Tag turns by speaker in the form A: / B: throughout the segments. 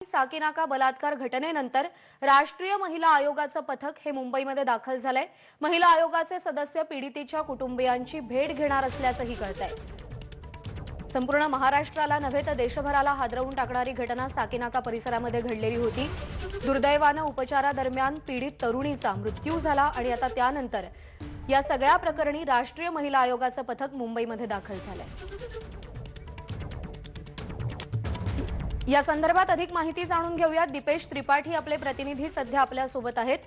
A: साकीनाका बलात्कार घटनेनंतर राष्ट्रीय महिला आयोगाचं पथक हे मुंबईमध्ये दाखल झालंय। महिला आयोगाचे सदस्य पीडितेच्या कुटुंबियांची भेट घेणार असल्याचंही कळतंय। संपूर्ण महाराष्ट्राला नव्हे तर देशभराला हादरवून टाकणारी घटना साकीनाका परिसरामध्ये घडलेली होती। दुर्दैवानं उपचारादरम्यान पीडित तरुणीचा मृत्यू झाला आणि आता त्यानंतर या सगळ्या प्रकरणी राष्ट्रीय महिला आयोगाचं पथक मुंबईमध्ये दाखल झालंय। या संदर्भात अधिक माहिती जाणून घेऊयात। दीपेश त्रिपाठी आपले प्रतिनिधी सध्या आपल्या सोबत आहेत।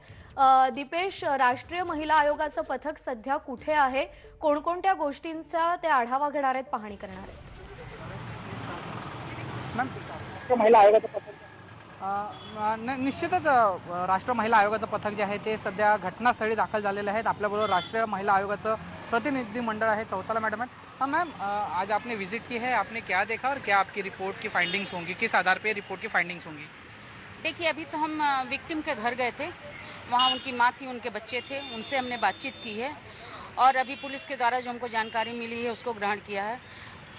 A: दीपेश, राष्ट्रीय महिला आयोगाचं पथक सध्या कुठे आहे? कोणकोणत्या गोष्टींचा ते आढावा घेणार आहेत, पाहणी करणार आहेत?
B: महिला आयोगाचं पथक निश्चितच राष्ट्रीय महिला आयोगाचं पथक जे आहे ते सध्या घटनास्थळी दाखल झालेले आहेत। आपल्याबरोबर राष्ट्रीय महिला आयोगाचं प्रतिनिधि मंडळ है। चौथाला मैडम है। मैम, आज आपने विजिट की है, आपने क्या देखा और क्या आपकी रिपोर्ट की फाइंडिंग्स होंगी, किस आधार पे रिपोर्ट की फाइंडिंग्स होंगी?
C: देखिए, अभी तो हम विक्टिम के घर गए थे, वहाँ उनकी माँ थी, उनके बच्चे थे, उनसे हमने बातचीत की है और अभी पुलिस के द्वारा जो हमको जानकारी मिली है उसको ग्रहण किया है।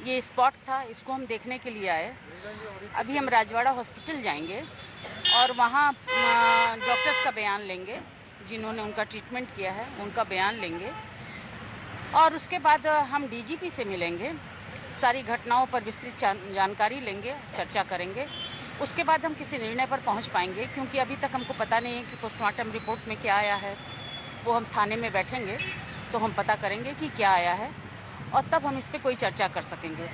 C: ये स्पॉट था, इसको हम देखने के लिए आए। अभी हम राजवाड़ा हॉस्पिटल जाएंगे और वहाँ डॉक्टर्स का बयान लेंगे, जिन्होंने उनका ट्रीटमेंट किया है उनका बयान लेंगे और उसके बाद हम डीजीपी से मिलेंगे, सारी घटनाओं पर विस्तृत जानकारी लेंगे, चर्चा करेंगे। उसके बाद हम किसी निर्णय पर पहुंच पाएंगे, क्योंकि अभी तक हमको पता नहीं है कि पोस्टमार्टम रिपोर्ट में क्या आया है। वो हम थाने में बैठेंगे तो हम पता करेंगे कि क्या आया है और तब हम इस पर कोई चर्चा कर सकेंगे।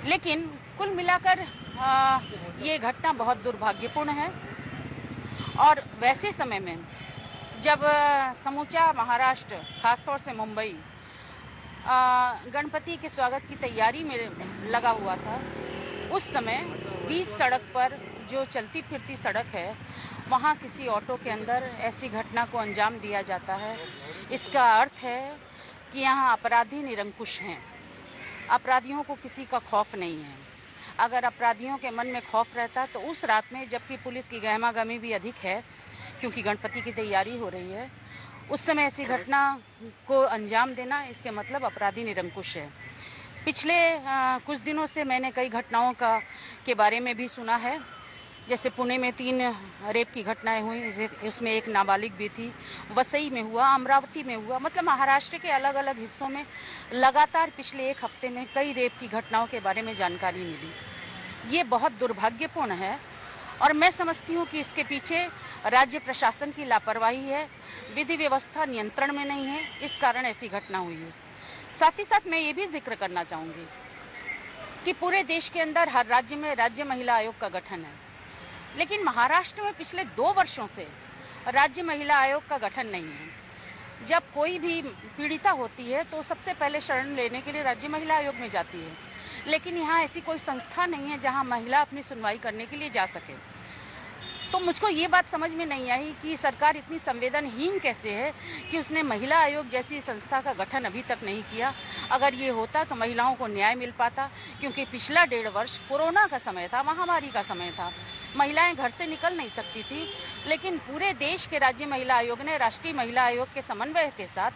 C: लेकिन कुल मिलाकर ये घटना बहुत दुर्भाग्यपूर्ण है और वैसे समय में जब समूचा महाराष्ट्र, खासतौर से मुंबई, गणपति के स्वागत की तैयारी में लगा हुआ था, उस समय बीच सड़क पर जो चलती फिरती सड़क है वहाँ किसी ऑटो के अंदर ऐसी घटना को अंजाम दिया जाता है। इसका अर्थ है कि यहाँ अपराधी निरंकुश हैं, अपराधियों को किसी का खौफ नहीं है। अगर अपराधियों के मन में खौफ रहता तो उस रात में, जबकि पुलिस की गहमागहमी भी अधिक है क्योंकि गणपति की तैयारी हो रही है, उस समय ऐसी घटना को अंजाम देना, इसके मतलब अपराधी निरंकुश है। पिछले कुछ दिनों से मैंने कई घटनाओं के बारे में भी सुना है। जैसे पुणे में 3 रेप की घटनाएं हुई, उसमें एक नाबालिग भी थी। वसई में हुआ, अमरावती में हुआ, मतलब महाराष्ट्र के अलग अलग हिस्सों में लगातार पिछले 1 हफ्ते में कई रेप की घटनाओं के बारे में जानकारी मिली। ये बहुत दुर्भाग्यपूर्ण है और मैं समझती हूँ कि इसके पीछे राज्य प्रशासन की लापरवाही है, विधि व्यवस्था नियंत्रण में नहीं है, इस कारण ऐसी घटना हुई है। साथ ही साथ मैं ये भी जिक्र करना चाहूँगी कि पूरे देश के अंदर हर राज्य में राज्य महिला आयोग का गठन है, लेकिन महाराष्ट्र में पिछले 2 वर्षों से राज्य महिला आयोग का गठन नहीं है। जब कोई भी पीड़िता होती है तो सबसे पहले शरण लेने के लिए राज्य महिला आयोग में जाती है, लेकिन यहाँ ऐसी कोई संस्था नहीं है जहाँ महिला अपनी सुनवाई करने के लिए जा सके। तो मुझको ये बात समझ में नहीं आई कि सरकार इतनी संवेदनहीन कैसे है कि उसने महिला आयोग जैसी संस्था का गठन अभी तक नहीं किया। अगर ये होता तो महिलाओं को न्याय मिल पाता, क्योंकि पिछला 1.5 वर्ष कोरोना का समय था, महामारी का समय था, महिलाएं घर से निकल नहीं सकती थी, लेकिन पूरे देश के राज्य महिला आयोग ने राष्ट्रीय महिला आयोग के समन्वय के साथ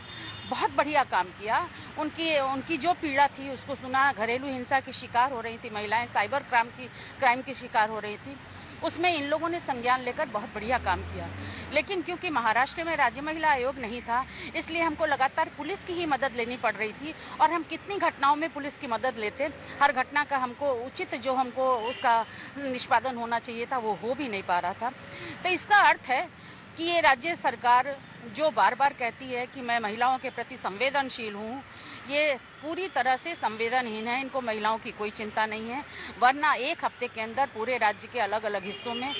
C: बहुत बढ़िया काम किया। उनकी जो पीड़ा थी उसको सुना, घरेलू हिंसा की शिकार हो रही थी महिलाएं, साइबर क्राइम की शिकार हो रही थी, उसमें इन लोगों ने संज्ञान लेकर बहुत बढ़िया काम किया। लेकिन क्योंकि महाराष्ट्र में राज्य महिला आयोग नहीं था, इसलिए हमको लगातार पुलिस की ही मदद लेनी पड़ रही थी और हम कितनी घटनाओं में पुलिस की मदद लेते, हर घटना का हमको उचित जो हमको उसका निष्पादन होना चाहिए था वो हो भी नहीं पा रहा था। तो इसका अर्थ है कि ये राज्य सरकार जो बार बार कहती है कि मैं महिलाओं के प्रति संवेदनशील हूँ, ये पूरी तरह से संवेदनहीन है। इनको महिलाओं की कोई चिंता नहीं है, वरना 1 हफ्ते के अंदर पूरे राज्य के अलग अलग हिस्सों में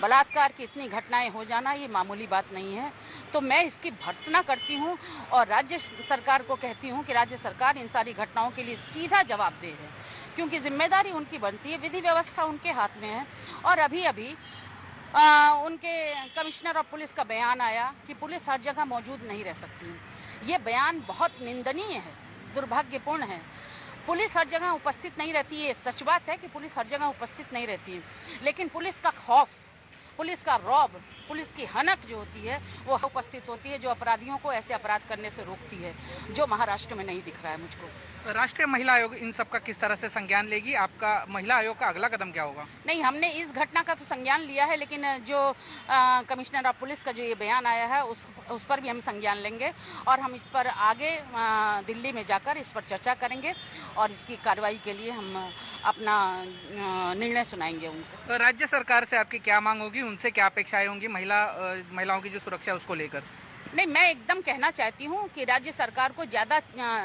C: बलात्कार की इतनी घटनाएं हो जाना ये मामूली बात नहीं है। तो मैं इसकी भर्त्सना करती हूँ और राज्य सरकार को कहती हूँ कि राज्य सरकार इन सारी घटनाओं के लिए सीधा जवाब दे है, क्योंकि जिम्मेदारी उनकी बनती है, विधि व्यवस्था उनके हाथ में है। और अभी अभी उनके कमिश्नर ऑफ पुलिस का बयान आया कि पुलिस हर जगह मौजूद नहीं रह सकती। ये बयान बहुत निंदनीय है, दुर्भाग्यपूर्ण है। पुलिस हर जगह उपस्थित नहीं रहती है, सच बात है कि पुलिस हर जगह उपस्थित नहीं रहती है, लेकिन पुलिस का खौफ, पुलिस का रौब पुलिस की हनक जो होती है वो उपस्थित होती है, जो अपराधियों को ऐसे अपराध करने से रोकती है, जो महाराष्ट्र में नहीं दिख रहा है मुझको।
B: राष्ट्रीय महिला आयोग इन सब का किस तरह से संज्ञान लेगी? आपका महिला आयोग का अगला कदम क्या होगा?
C: नहीं, हमने इस घटना का तो संज्ञान लिया है, लेकिन जो कमिश्नर ऑफ पुलिस का जो ये बयान आया है उस पर भी हम संज्ञान लेंगे और हम इस पर आगे दिल्ली में जाकर इस पर चर्चा करेंगे और इसकी कार्रवाई के लिए हम अपना निर्णय सुनाएंगे उनको।
B: राज्य सरकार से आपकी क्या मांग होगी, उनसे क्या अपेक्षाएं होंगी महिलाओं की जो सुरक्षा है उसको लेकर?
C: नहीं, मैं एकदम कहना चाहती हूँ कि राज्य सरकार को ज़्यादा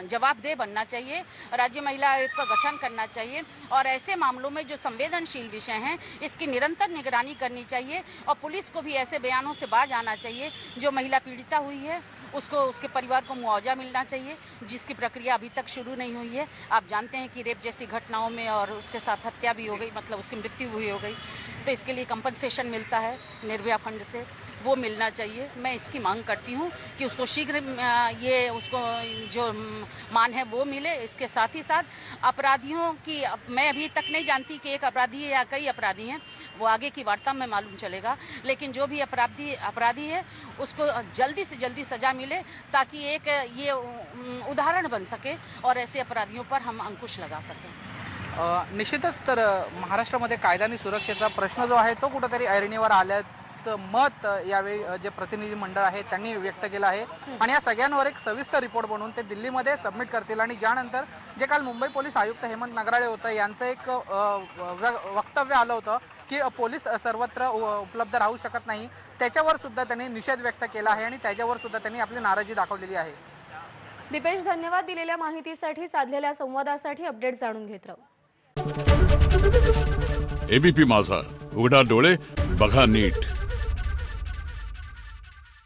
C: जवाबदेह बनना चाहिए, राज्य महिला आयोग का गठन करना चाहिए और ऐसे मामलों में जो संवेदनशील विषय हैं इसकी निरंतर निगरानी करनी चाहिए और पुलिस को भी ऐसे बयानों से बाज आना चाहिए। जो महिला पीड़िता हुई है उसको उसके परिवार को मुआवजा मिलना चाहिए, जिसकी प्रक्रिया अभी तक शुरू नहीं हुई है। आप जानते हैं कि रेप जैसी घटनाओं में और उसके साथ हत्या भी हो गई, मतलब उसकी मृत्यु भी हो गई, तो इसके लिए कंपनसेशन मिलता है निर्भया फंड से, वो मिलना चाहिए। मैं इसकी मांग करती हूँ कि उसको शीघ्र ये उसको जो मान है वो मिले। इसके साथ ही साथ अपराधियों की, मैं अभी तक नहीं जानती कि एक अपराधी है या कई अपराधी हैं, वो आगे की वार्ता में मालूम चलेगा, लेकिन जो भी अपराधी है उसको जल्दी से जल्दी सजा मिले ताकि एक ये उदाहरण बन सके और ऐसे अपराधियों पर हम अंकुश लगा सकें।
B: निश्चितच तर महाराष्ट्रामध्ये कायदा आणि सुरक्षेचा प्रश्न जो आहे तो कुठेतरी ऐरणीवर आल्याचं मत यावेळी जे प्रतिनिधी मंडळ आहे त्यांनी व्यक्त केलं आहे आणि या सगळ्यांवर एक सविस्तर रिपोर्ट बनवून ते दिल्लीमध्ये सबमिट करतील आणि ज्यानंतर जे काल मुंबई पोलीस आयुक्त हेमंत नगराळे होतं यांचं एक वक्तव्य आलं होतं की पोलीस सर्वत्र उपलब्ध राहू शकत नाही, त्याच्यावर सुद्धा त्यांनी निषेध व्यक्त केला आहे आणि त्याच्यावर सुद्धा त्यांनी आपली नाराजी दाखवलेली आहे।
A: दीपेश, धन्यवाद दिलेल्या माहितीसाठी, साधलेल्या संवादासाठी। अपडेट जाणून घेत राहू।
D: एबीपी माझा, उघडा डोळे बघा नीट।